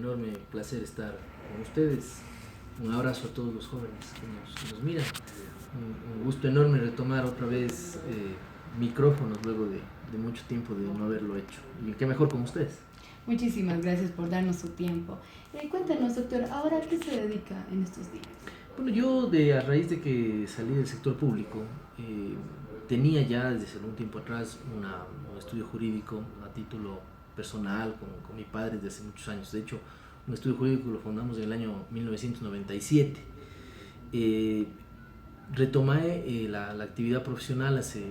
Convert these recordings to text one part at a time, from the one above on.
enorme placer estar con ustedes. Un abrazo a todos los jóvenes que nos miran. Un gusto enorme retomar otra vez micrófonos luego de mucho tiempo de no haberlo hecho. Y qué mejor con ustedes. Muchísimas gracias por darnos su tiempo. Cuéntanos, doctor, ¿ahora a qué se dedica en estos días? Bueno, yo a raíz de que salí del sector público, tenía ya desde hace un tiempo atrás un estudio jurídico a título personal con mi padre desde hace muchos años. De hecho, un estudio jurídico lo fundamos en el año 1997. Retomé la actividad profesional hace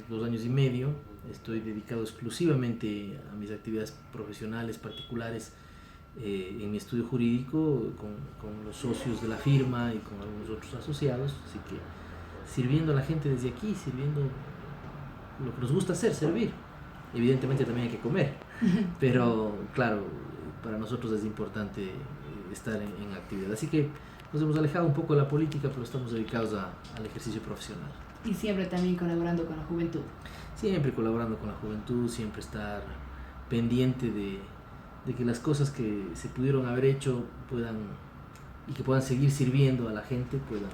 2 años y medio. Estoy dedicado exclusivamente a mis actividades profesionales particulares en mi estudio jurídico con los socios de la firma y con algunos otros asociados, así que sirviendo a la gente desde aquí, sirviendo lo que nos gusta hacer, servir. Evidentemente también hay que comer, pero claro, para nosotros es importante estar en actividad, así que nos hemos alejado un poco de la política, pero estamos dedicados al ejercicio profesional. Y siempre también colaborando con la juventud. Siempre colaborando con la juventud, siempre estar pendiente de que las cosas que se pudieron haber hecho puedan seguir sirviendo a la gente, puedan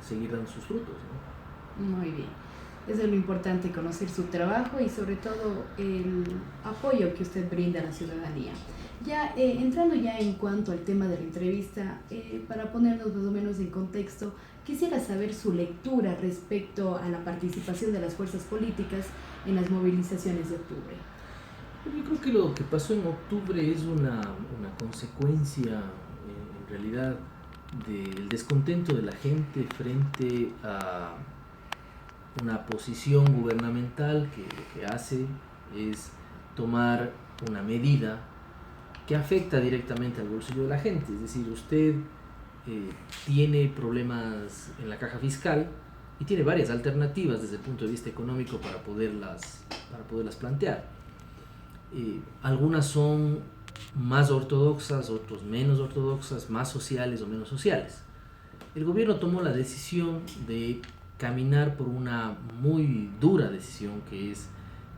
seguir dando sus frutos, ¿no? Muy bien. Eso es lo importante, conocer su trabajo y sobre todo el apoyo que usted brinda a la ciudadanía. Ya entrando ya en cuanto al tema de la entrevista, para ponernos más o menos en contexto, quisiera saber su lectura respecto a la participación de las fuerzas políticas en las movilizaciones de octubre. Yo creo que lo que pasó en octubre es una consecuencia, en realidad, del descontento de la gente frente a una posición gubernamental que lo que hace es tomar una medida que afecta directamente al bolsillo de la gente. Es decir, usted tiene problemas en la caja fiscal y tiene varias alternativas desde el punto de vista económico para poderlas plantear. Algunas son más ortodoxas, otras menos ortodoxas, más sociales o menos sociales. El gobierno tomó la decisión de caminar por una muy dura decisión, que es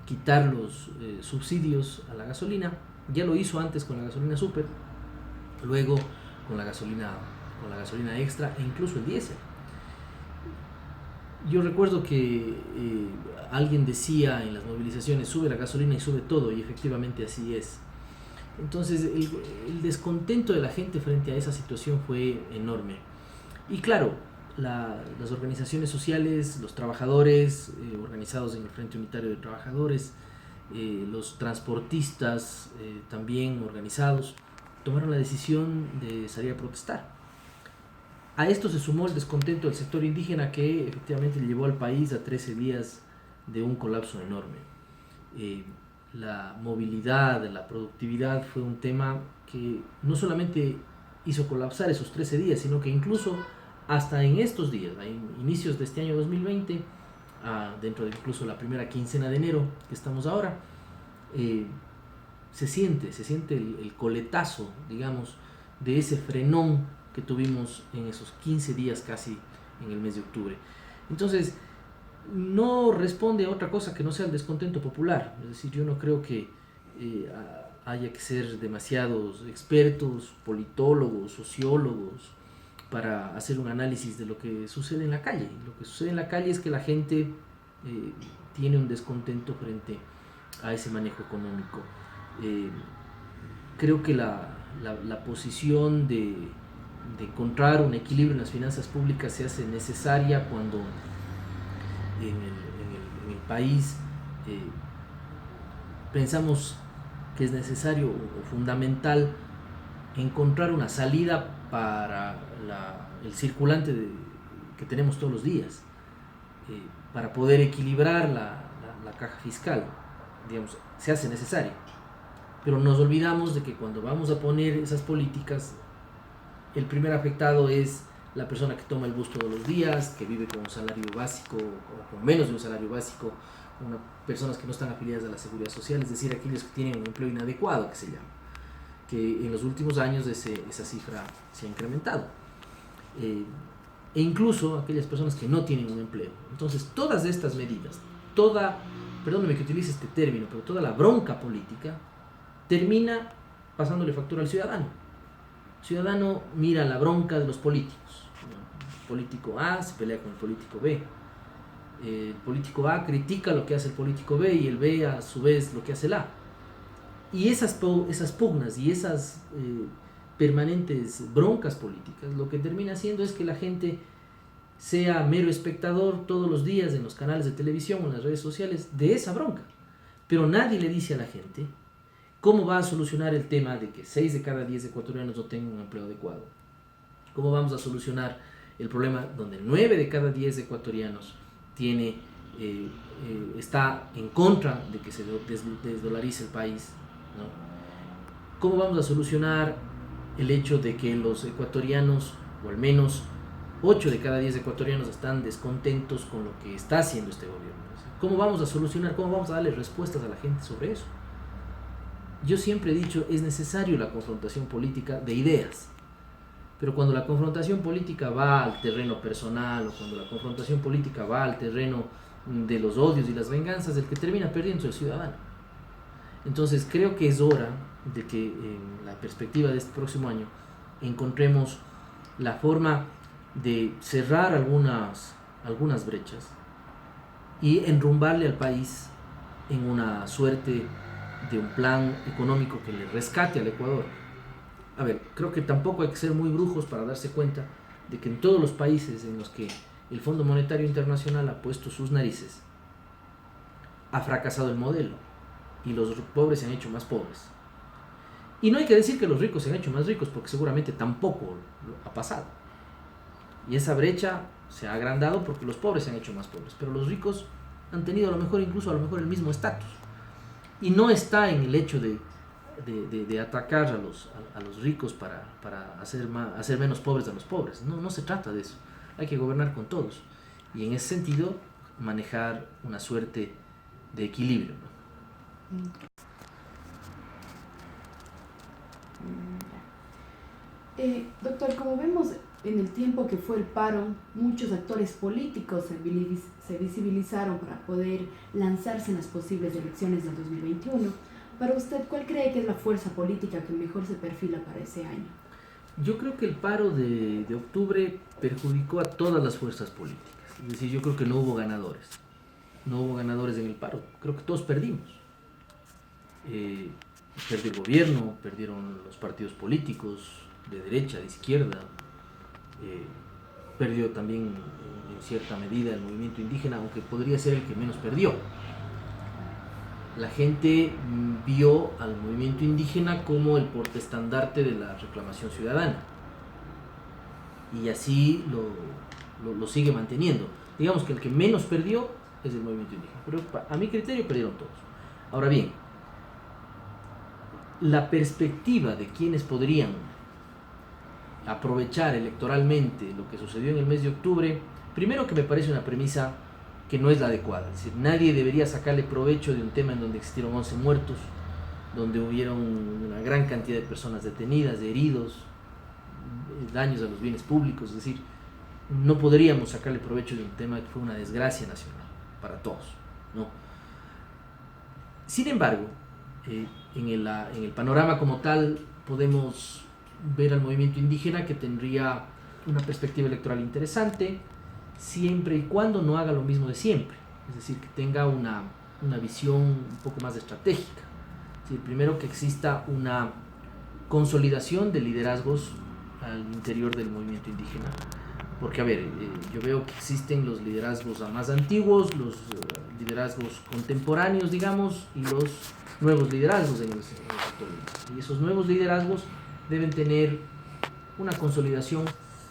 quitar los subsidios a la gasolina. Ya lo hizo antes con la gasolina super, luego con la gasolina extra e incluso el diésel. Yo recuerdo que alguien decía en las movilizaciones: sube la gasolina y sube todo, y efectivamente así es. Entonces el descontento de la gente frente a esa situación fue enorme. Y claro, las organizaciones sociales, los trabajadores organizados en el Frente Unitario de Trabajadores, los transportistas también organizados, tomaron la decisión de salir a protestar. A esto se sumó el descontento del sector indígena, que efectivamente llevó al país a 13 días de un colapso enorme. La movilidad, la productividad fue un tema que no solamente hizo colapsar esos 13 días, sino que incluso hasta en estos días, a inicios de este año 2020, dentro de incluso la primera quincena de enero que estamos ahora, se siente el coletazo, digamos, de ese frenón que tuvimos en esos 15 días casi en el mes de octubre. Entonces, no responde a otra cosa que no sea el descontento popular. Es decir, yo no creo que haya que ser demasiados expertos, politólogos, sociólogos, para hacer un análisis de lo que sucede en la calle. Lo que sucede en la calle es que la gente tiene un descontento frente a ese manejo económico. Creo que la posición de encontrar un equilibrio en las finanzas públicas se hace necesaria cuando en el país pensamos que es necesario o fundamental encontrar una salida para el circulante que tenemos todos los días, para poder equilibrar la caja fiscal, digamos, se hace necesario. Pero nos olvidamos de que cuando vamos a poner esas políticas, el primer afectado es la persona que toma el bus todos los días, que vive con un salario básico o con menos de un salario básico, personas que no están afiliadas a la seguridad social, es decir, aquellos que tienen un empleo inadecuado, que se llama, que en los últimos años esa cifra se ha incrementado, e incluso aquellas personas que no tienen un empleo. Entonces, todas estas medidas, perdóneme que utilice este término, pero toda la bronca política termina pasándole factura al ciudadano. El ciudadano mira la bronca de los políticos. El político A se pelea con el político B. El político A critica lo que hace el político B y el B a su vez lo que hace el A. Y esas pugnas y esas permanentes broncas políticas, lo que termina haciendo es que la gente sea mero espectador todos los días en los canales de televisión o en las redes sociales de esa bronca. Pero nadie le dice a la gente cómo va a solucionar el tema de que 6 de cada 10 ecuatorianos no tengan un empleo adecuado. Cómo vamos a solucionar el problema donde 9 de cada 10 ecuatorianos está en contra de que se desdolarice el país, ¿no? ¿Cómo vamos a solucionar el hecho de que los ecuatorianos, o al menos 8 de cada 10 ecuatorianos, están descontentos con lo que está haciendo este gobierno? ¿Cómo vamos a solucionar, cómo vamos a darle respuestas a la gente sobre eso? Yo siempre he dicho, es necesario la confrontación política de ideas, pero cuando la confrontación política va al terreno personal o cuando la confrontación política va al terreno de los odios y las venganzas, el que termina perdiendo es el ciudadano. Entonces creo que es hora de que en la perspectiva de este próximo año encontremos la forma de cerrar algunas brechas y enrumbarle al país en una suerte de un plan económico que le rescate al Ecuador. A ver, creo que tampoco hay que ser muy brujos para darse cuenta de que en todos los países en los que el Fondo Monetario Internacional ha puesto sus narices, ha fracasado el modelo y los pobres se han hecho más pobres. Y no hay que decir que los ricos se han hecho más ricos, porque seguramente tampoco ha pasado. Y esa brecha se ha agrandado porque los pobres se han hecho más pobres, pero los ricos han tenido incluso a lo mejor el mismo estatus. Y no está en el hecho de atacar a los ricos para hacer menos pobres a los pobres. No se trata de eso. Hay que gobernar con todos. Y en ese sentido, manejar una suerte de equilibrio, ¿no? Doctor, como vemos en el tiempo que fue el paro, muchos actores políticos se visibilizaron para poder lanzarse en las posibles elecciones del 2021. Para usted, ¿cuál cree que es la fuerza política que mejor se perfila para ese año? Yo creo que el paro de octubre perjudicó a todas las fuerzas políticas. Es decir, yo creo que no hubo ganadores. No hubo ganadores en el paro. Creo que todos perdimos. Perdió el gobierno, perdieron los partidos políticos de derecha, de izquierda. Perdió también en cierta medida el movimiento indígena, aunque podría ser el que menos perdió. La gente vio al movimiento indígena como el portaestandarte de la reclamación ciudadana y así lo sigue manteniendo. Digamos que el que menos perdió es el movimiento indígena, pero a mi criterio perdieron todos. Ahora bien, la perspectiva de quienes podrían aprovechar electoralmente lo que sucedió en el mes de octubre, primero que me parece una premisa que no es la adecuada. Es decir, nadie debería sacarle provecho de un tema en donde existieron 11 muertos, donde hubieron una gran cantidad de personas detenidas, de heridos, daños a los bienes públicos. Es decir, no podríamos sacarle provecho de un tema que fue una desgracia nacional para todos, ¿no? Sin embargo, en el panorama como tal podemos ver al movimiento indígena que tendría una perspectiva electoral interesante, siempre y cuando no haga lo mismo de siempre, es decir, que tenga una visión un poco más estratégica. Es decir, primero que exista una consolidación de liderazgos al interior del movimiento indígena, porque a ver, yo veo que existen los liderazgos más antiguos, los liderazgos contemporáneos, digamos, y los nuevos liderazgos en el sector. Y esos nuevos liderazgos deben tener una consolidación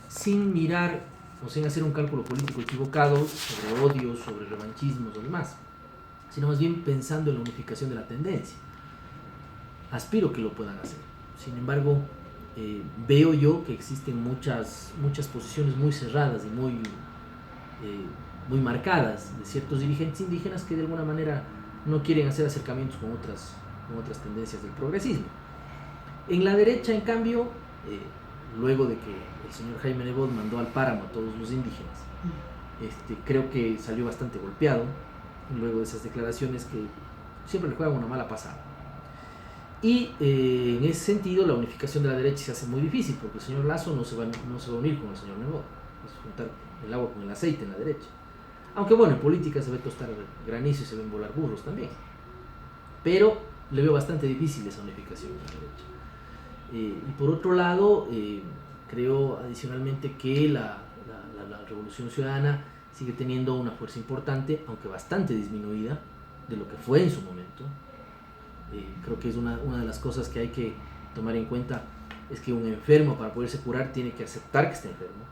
sin mirar o sin hacer un cálculo político equivocado sobre odios, sobre revanchismos o demás, sino más bien pensando en la unificación de la tendencia. Aspiro que lo puedan hacer. Sin embargo, veo yo que existen muchas posiciones muy cerradas y muy marcadas de ciertos dirigentes indígenas que de alguna manera no quieren hacer acercamientos con otras tendencias del progresismo. En la derecha, en cambio, luego de que el señor Jaime Nebot mandó al páramo a todos los indígenas, creo que salió bastante golpeado luego de esas declaraciones que siempre le juegan una mala pasada. Y en ese sentido la unificación de la derecha se hace muy difícil, porque el señor Lasso no se va a unir con el señor Nebot, es juntar el agua con el aceite en la derecha. Aunque bueno, en política se ve tostar granizo y se ven volar burros también. Pero le veo bastante difícil esa unificación en la derecha. Y por otro lado, creo adicionalmente que la Revolución Ciudadana sigue teniendo una fuerza importante, aunque bastante disminuida de lo que fue en su momento. Creo que es una de las cosas que hay que tomar en cuenta, es que un enfermo, para poderse curar, tiene que aceptar que está enfermo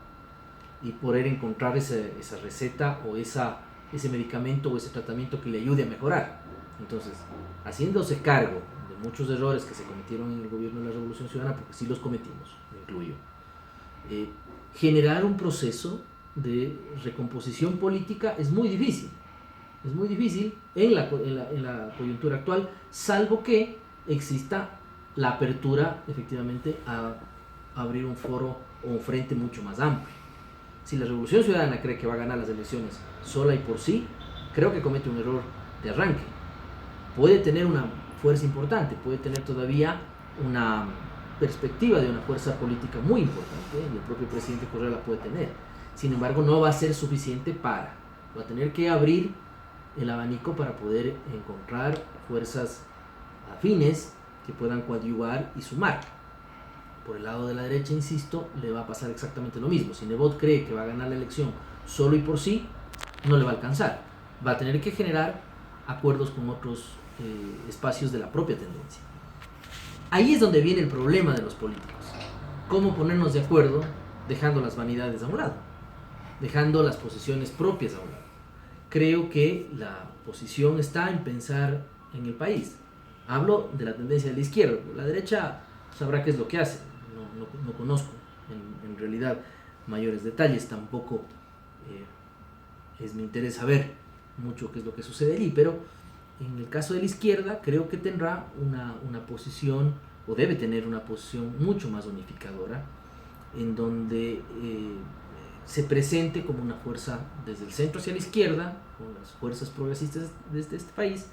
y poder encontrar esa receta o ese medicamento o ese tratamiento que le ayude a mejorar. Entonces, haciéndose cargo de muchos errores que se cometieron en el gobierno de la Revolución Ciudadana, porque sí los cometimos, me incluyo, generar un proceso de recomposición política es muy difícil. Es muy difícil en la coyuntura actual, salvo que exista la apertura efectivamente a abrir un foro o un frente mucho más amplio. Si la Revolución Ciudadana cree que va a ganar las elecciones sola y por sí, creo que comete un error de arranque. Puede tener una fuerza importante, puede tener todavía una perspectiva de una fuerza política muy importante, y el propio presidente Correa la puede tener. Sin embargo, no va a ser suficiente va a tener que abrir el abanico para poder encontrar fuerzas afines que puedan coadyuvar y sumar. Por el lado de la derecha, insisto, le va a pasar exactamente lo mismo. Si Nebot cree que va a ganar la elección solo y por sí, no le va a alcanzar. Va a tener que generar acuerdos con otros espacios de la propia tendencia. Ahí es donde viene el problema de los políticos. Cómo ponernos de acuerdo dejando las vanidades a un lado, dejando las posiciones propias a un lado. Creo que la posición está en pensar en el país. Hablo de la tendencia de la izquierda. La derecha sabrá qué es lo que hace. No conozco en realidad mayores detalles. Tampoco es mi interés saber mucho qué es lo que sucede allí. Pero en el caso de la izquierda creo que tendrá una posición, o debe tener una posición mucho más unificadora, en donde se presente como una fuerza desde el centro hacia la izquierda, con las fuerzas progresistas desde este país,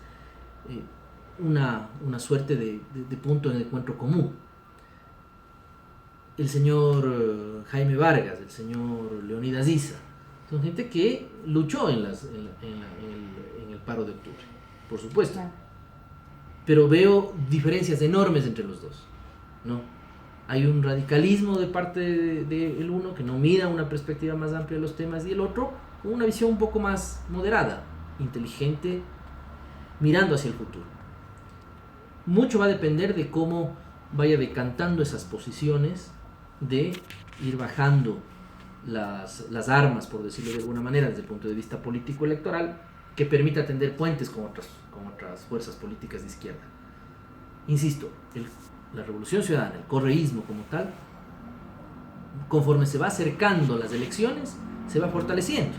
una suerte de punto de encuentro común. El señor Jaime Vargas, el señor Leonidas Issa, son gente que luchó en el paro de octubre, por supuesto. Claro. Pero veo diferencias enormes entre los dos, ¿no? Hay un radicalismo de parte del uno que no mira una perspectiva más amplia de los temas, y el otro con una visión un poco más moderada, inteligente, mirando hacia el futuro. Mucho va a depender de cómo vaya decantando esas posiciones, de ir bajando las armas, por decirlo de alguna manera, desde el punto de vista político-electoral, que permita tender puentes con otras fuerzas políticas de izquierda. Insisto, la Revolución Ciudadana, el correísmo como tal, conforme se va acercando las elecciones, se va fortaleciendo.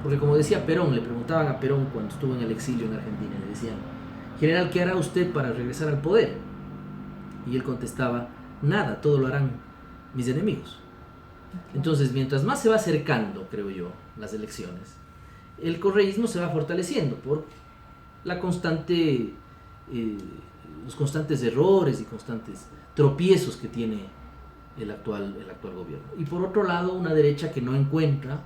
Porque como decía Perón, le preguntaban a Perón cuando estuvo en el exilio en Argentina, le decían: general, ¿qué hará usted para regresar al poder? Y él contestaba: nada, todo lo harán mis enemigos. Entonces, mientras más se va acercando, creo yo, las elecciones, el correísmo se va fortaleciendo por la constante, los constantes errores y constantes tropiezos que tiene el actual gobierno. Y por otro lado, una derecha que no encuentra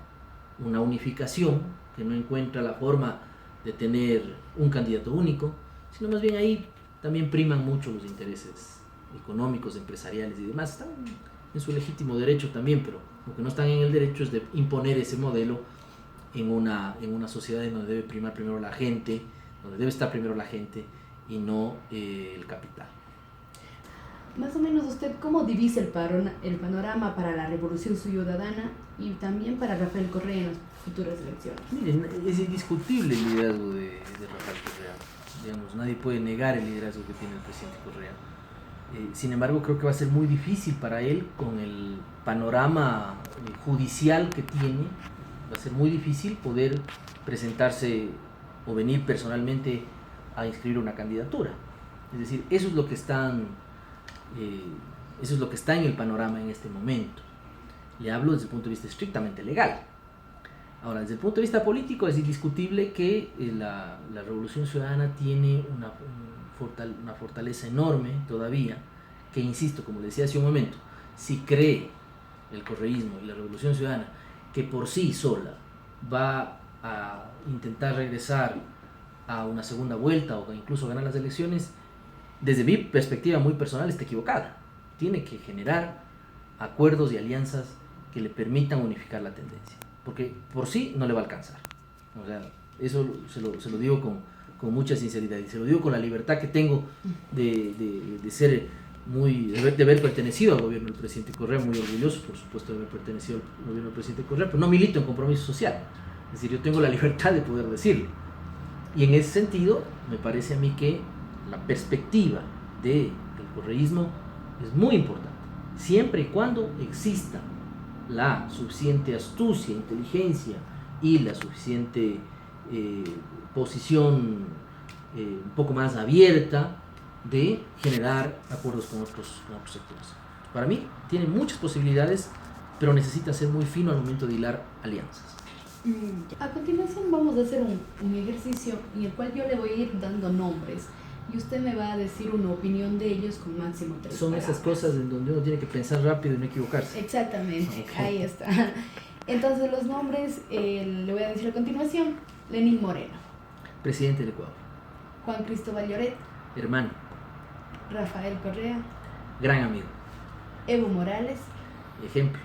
una unificación, que no encuentra la forma de tener un candidato único, sino más bien ahí también priman mucho los intereses económicos, empresariales y demás. Están en su legítimo derecho también, pero lo que no están en el derecho es de imponer ese modelo en una sociedad en donde debe primar primero la gente, donde debe estar primero la gente y no el capital. Más o menos, ¿usted cómo divisa el panorama para la Revolución Ciudadana y también para Rafael Correa en las futuras elecciones? Miren, es indiscutible el liderazgo de Rafael Correa. Digamos, nadie puede negar el liderazgo que tiene el presidente Correa. Sin embargo, creo que va a ser muy difícil para él, con el panorama judicial que tiene, va a ser muy difícil poder presentarse o venir personalmente a inscribir una candidatura. Es decir, eso es lo que está en el panorama en este momento. Le hablo desde el punto de vista estrictamente legal. Ahora, desde el punto de vista político, es indiscutible que la Revolución Ciudadana tiene una una fortaleza enorme todavía, que insisto, como le decía hace un momento, si cree el correísmo y la Revolución Ciudadana que por sí sola va a intentar regresar a una segunda vuelta o incluso ganar las elecciones, desde mi perspectiva muy personal está equivocada. Tiene que generar acuerdos y alianzas que le permitan unificar la tendencia, porque por sí no le va a alcanzar. O sea, eso se lo digo con mucha sinceridad y se lo digo con la libertad que tengo de ser de haber pertenecido al gobierno del presidente Correa, muy orgulloso por supuesto de haber pertenecido al gobierno del presidente Correa, pero no milito en Compromiso Social. Es decir, yo tengo la libertad de poder decirlo. Y en ese sentido, me parece a mí que la perspectiva del correísmo es muy importante, siempre y cuando exista la suficiente astucia, inteligencia y la suficiente posición un poco más abierta de generar acuerdos con otros sectores. Para mí tiene muchas posibilidades, pero necesita ser muy fino al momento de hilar alianzas. A continuación vamos a hacer un ejercicio en el cual yo le voy a ir dando nombres y usted me va a decir una opinión de ellos con máximo 3 Son palabras. esas cosas en donde uno tiene que pensar rápido y no equivocarse. Exactamente, Okay. Ahí está. Entonces los nombres le voy a decir a continuación. Lenín Moreno, Presidente del Ecuador. Juan Cristóbal Lloret, Hermano. Rafael Correa, Gran amigo. Evo Morales, Ejemplo.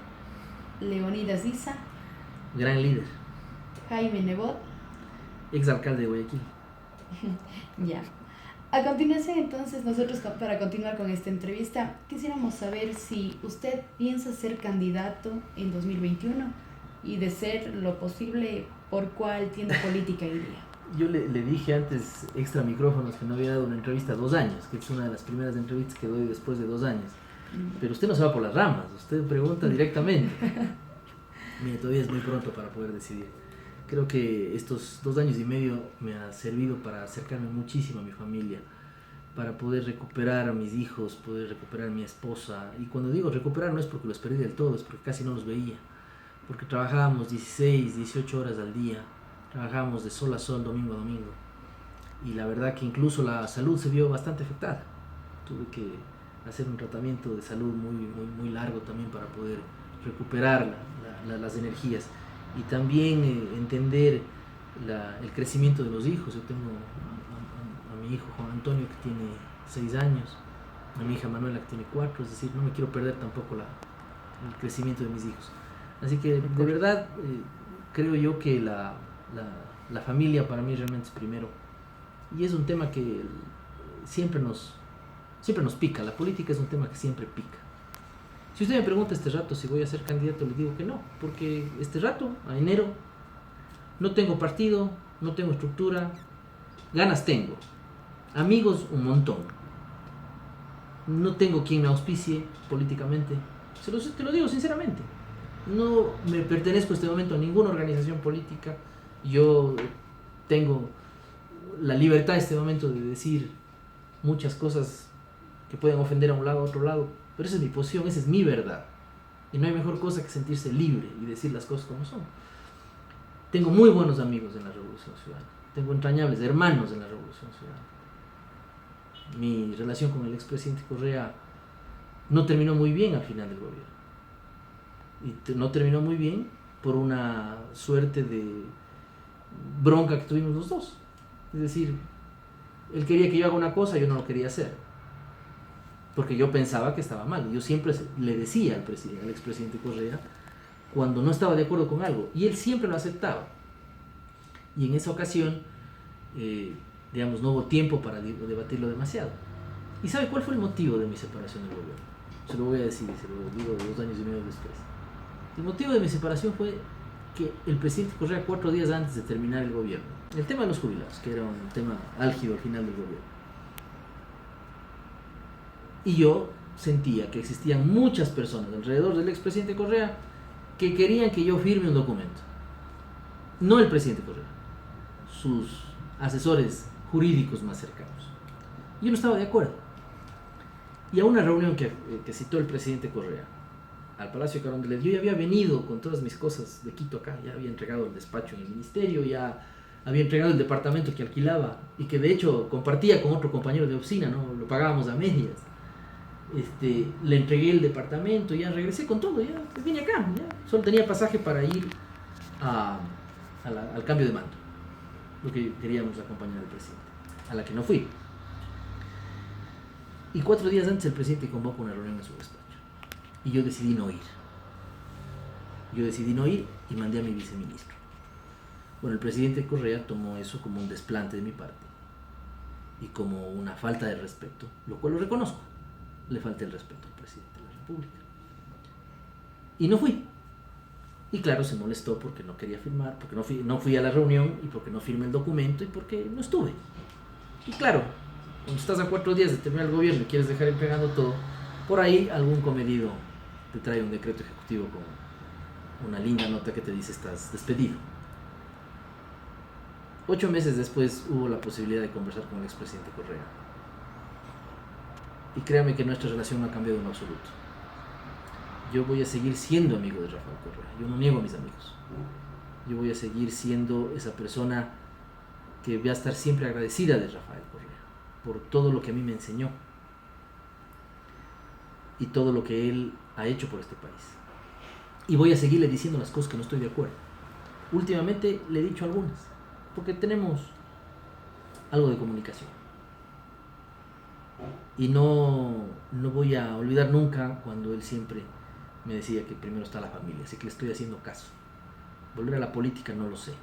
Leonidas Issa, Gran líder. Jaime Nebot. Exalcalde de Guayaquil. Ya. A continuación, entonces, nosotros para continuar con esta entrevista, quisiéramos saber si usted piensa ser candidato en 2021 y de ser lo posible, ¿por cuál tienda política iría? Yo le dije antes, extra micrófonos, que no había dado una entrevista 2 años, que es una de las primeras entrevistas que doy después de 2 años. Pero usted no se va por las ramas, usted pregunta directamente. Mire, todavía es muy pronto para poder decidir. Creo que estos 2 años y medio me ha servido para acercarme muchísimo a mi familia, para poder recuperar a mis hijos, poder recuperar a mi esposa. Y cuando digo recuperar no es porque los perdí del todo, es porque casi no los veía. Porque trabajábamos 16, 18 horas al día, trabajábamos de sol a sol, domingo a domingo. Y la verdad que incluso la salud se vio bastante afectada. Tuve que hacer un tratamiento de salud muy largo también para poder recuperar las energías. Y también entender el crecimiento de los hijos. Yo tengo a mi hijo Juan Antonio, que tiene 6 años, a mi hija Manuela, que tiene 4, es decir, no me quiero perder tampoco el crecimiento de mis hijos. Así que de verdad creo yo que la familia para mí realmente es primero. Y es un tema que siempre nos pica. La política es un tema que siempre pica. Si usted me pregunta este rato si voy a ser candidato, le digo que no, porque este rato, a enero, no tengo partido, no tengo estructura, ganas tengo, amigos un montón, no tengo quien me auspicie políticamente, te lo digo sinceramente, no me pertenezco en este momento a ninguna organización política, yo tengo la libertad en este momento de decir muchas cosas que pueden ofender a un lado o a otro lado, pero esa es mi posición, esa es mi verdad. Y no hay mejor cosa que sentirse libre y decir las cosas como son. Tengo muy buenos amigos en la Revolución Ciudadana. Tengo entrañables hermanos en la Revolución Ciudadana. Mi relación con el expresidente Correa no terminó muy bien al final del gobierno. Y no terminó muy bien por una suerte de bronca que tuvimos los dos. Es decir, él quería que yo haga una cosa y yo no lo quería hacer, porque yo pensaba que estaba mal. Yo siempre le decía al expresidente Correa cuando no estaba de acuerdo con algo, y él siempre lo aceptaba. Y en esa ocasión, digamos, no hubo tiempo para debatirlo demasiado. ¿Y sabe cuál fue el motivo de mi separación del gobierno? Se lo voy a decir, se lo digo 2 años y medio después. El motivo de mi separación fue que el presidente Correa, 4 días antes de terminar el gobierno, el tema de los jubilados, que era un tema álgido al final del gobierno, y yo sentía que existían muchas personas alrededor del expresidente Correa que querían que yo firme un documento. No el presidente Correa, sus asesores jurídicos más cercanos. Yo no estaba de acuerdo. Y a una reunión que citó el presidente Correa al Palacio Carondelet, yo ya había venido con todas mis cosas de Quito acá, ya había entregado el despacho en el ministerio, ya había entregado el departamento que alquilaba y que de hecho compartía con otro compañero de oficina, ¿no? Lo pagábamos a medias. Le entregué el departamento, ya regresé con todo, ya vine acá, ya. Solo tenía pasaje para ir al cambio de mando, porque queríamos acompañar al presidente, a la que no fui. Y 4 días antes el presidente convoca una reunión en su despacho y yo decidí no ir. Y mandé a mi viceministro. Bueno, el presidente Correa tomó eso como un desplante de mi parte y como una falta de respeto, lo cual lo reconozco. Le falta el respeto al presidente de la República. Y no fui. Y claro, se molestó porque no quería firmar, porque no fui a la reunión y porque no firmé el documento y porque no estuve. Y claro, cuando estás a 4 días de terminar el gobierno y quieres dejar entregando todo, por ahí algún comedido te trae un decreto ejecutivo con una linda nota que te dice estás despedido. 8 meses después hubo la posibilidad de conversar con el expresidente Correa. Y créame que nuestra relación no ha cambiado en absoluto. Yo voy a seguir siendo amigo de Rafael Correa. Yo no niego a mis amigos. Yo voy a seguir siendo esa persona que va a estar siempre agradecida de Rafael Correa por todo lo que a mí me enseñó y todo lo que él ha hecho por este país. Y voy a seguirle diciendo las cosas que no estoy de acuerdo. Últimamente le he dicho algunas, porque tenemos algo de comunicación. Y no voy a olvidar nunca cuando él siempre me decía que primero está la familia, así que le estoy haciendo caso. Volver a la política no lo sé.